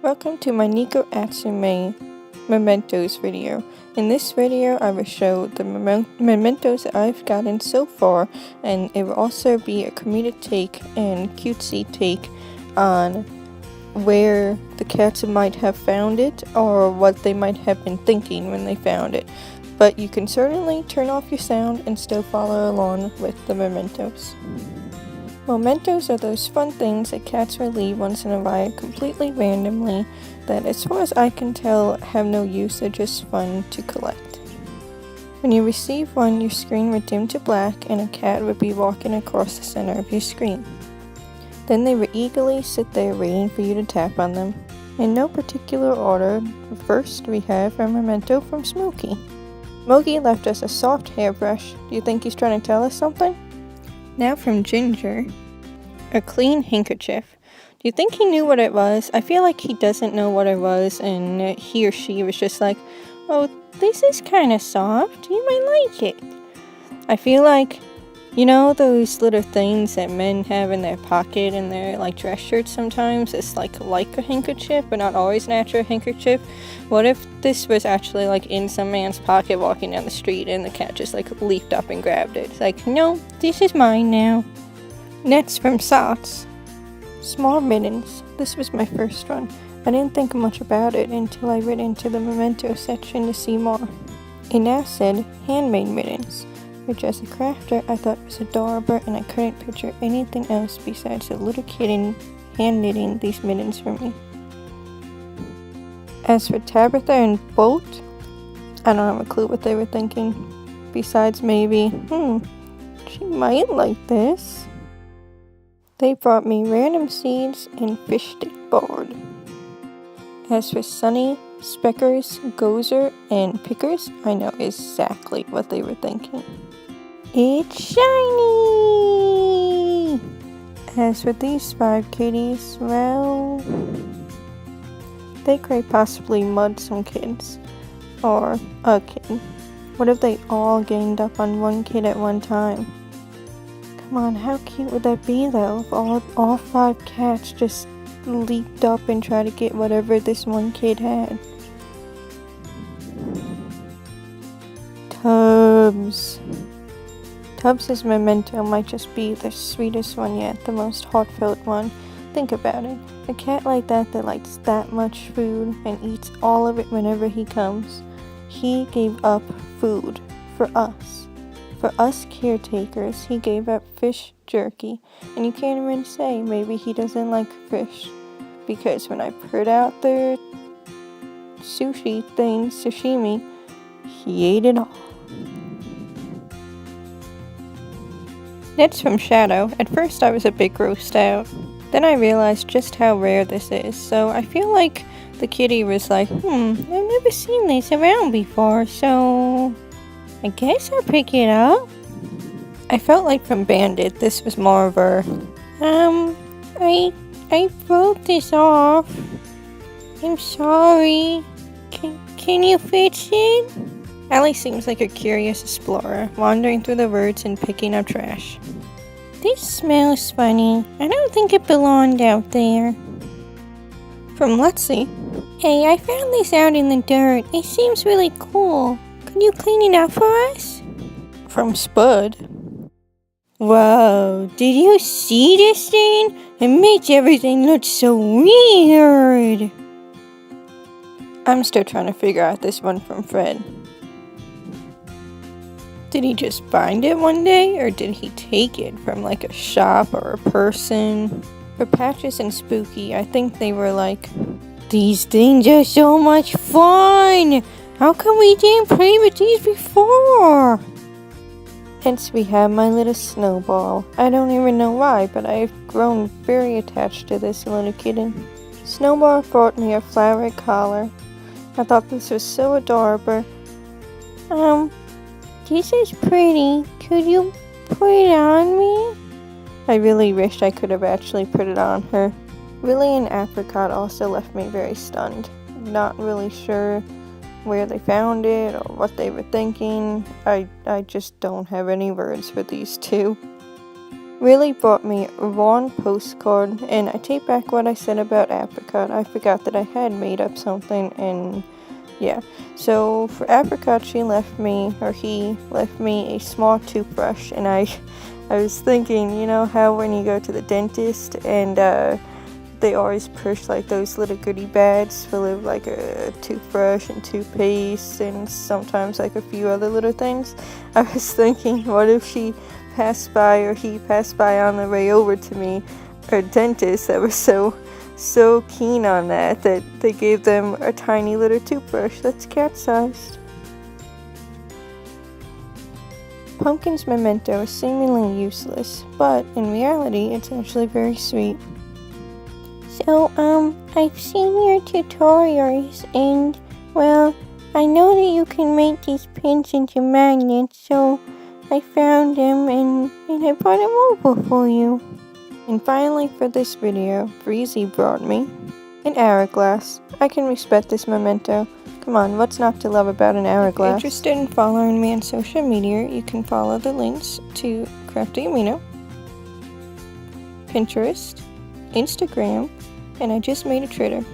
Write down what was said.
Welcome to my Neko Atsume Mementos video. In this video, I will show the mementos that I've gotten so far, and it will also be a comedic take and cutesy take on where the cats might have found it or what they might have been thinking when they found it. But you can certainly turn off your sound and still follow along with the mementos. Mementos are those fun things that cats will leave once in a while completely randomly that, as far as I can tell, have no use, they're just fun to collect. When you receive one, your screen would dim to black and a cat would be walking across the center of your screen. Then they would eagerly sit there waiting for you to tap on them. In no particular order, first we have a memento from Smokey. Smokey left us a soft hairbrush. Do you think he's trying to tell us something? Now from Ginger, a clean handkerchief. Do you think he knew what it was? I feel like he doesn't know what it was, and he or she was just like, oh, this is kind of soft, you might like it. I feel like, you know those little things that men have in their pocket in their like dress shirts sometimes? It's like a handkerchief, but not always an actual handkerchief. What if this was actually like in some man's pocket walking down the street and the cat just like leaped up and grabbed it? It's like, no, this is mine now. Next from Socks. Small mittens. This was my first one. I didn't think much about it until I read into the memento section to see more. It now said handmade mittens, which as a crafter I thought was adorable, and I couldn't picture anything else besides a little kitten hand knitting these mittens for me. As for Tabitha and Bolt, I don't have a clue what they were thinking, besides maybe, she might like this. They brought me random seeds and fish stick board. As for Sunny, Speckers, Gozer, and Pickers, I know exactly what they were thinking. It's shiny! As for these 5 kitties, well, they could possibly mud some kids. Or a kid. What if they all ganged up on one kid at one time? Come on, how cute would that be though, if all 5 cats just leaped up and tried to get whatever this one kid had. Tubbs. Tubbs' memento might just be the sweetest one yet, the most heartfelt one. Think about it. A cat like that likes that much food and eats all of it whenever he comes. He gave up food for us. For us caretakers, he gave up fish jerky. And you can't even say maybe he doesn't like fish. Because when I put out the sashimi, he ate it all. Next from Shadow. At first I was a bit grossed out. Then I realized just how rare this is. So I feel like the kitty was like, I've never seen this around before, so I guess I'll pick it up. I felt like from Bandit, this was more of a, I broke this off. I'm sorry. Can you fix it? Allie seems like a curious explorer, wandering through the woods and picking up trash. This smells funny. I don't think it belonged out there. From Letsy. Hey, I found this out in the dirt. It seems really cool. Could you clean it up for us? From Spud. Whoa, did you see this thing? It makes everything look so weird. I'm still trying to figure out this one from Fred. Did he just find it one day, or did he take it from like a shop or a person? For Patches and Spooky, I think they were like, these things are so much fun! How come we didn't play with these before? Hence we have my little Snowball. I don't even know why, but I've grown very attached to this little kitten. Snowball brought me a flowered collar. I thought this was so adorable. This is pretty. Could you put it on me? I really wish I could have actually put it on her. Willie and Apricot also left me very stunned. Not really sure where they found it or what they were thinking. I just don't have any words for these two. really brought me a wrong postcard, and I take back what I said about Apricot. I forgot that I had made up something, and yeah. So for Apricot, he left me a small toothbrush, and I was thinking, you know how when you go to the dentist and they always push like those little goodie bags full of like a toothbrush and toothpaste and sometimes like a few other little things. I was thinking, what if she passed by or he passed by on the way over to me, or dentist that was so keen on that they gave them a tiny little toothbrush that's cat-sized. Pumpkin's memento is seemingly useless, but in reality it's actually very sweet. So, I've seen your tutorials, and, well, I know that you can make these pins into magnets, so I found them, and I brought them over for you. And finally for this video, Breezy brought me an hourglass. I can respect this memento. Come on, what's not to love about an hourglass? If you're interested in following me on social media, you can follow the links to Crafty Amino, Pinterest, Instagram, and I just made a Twitter.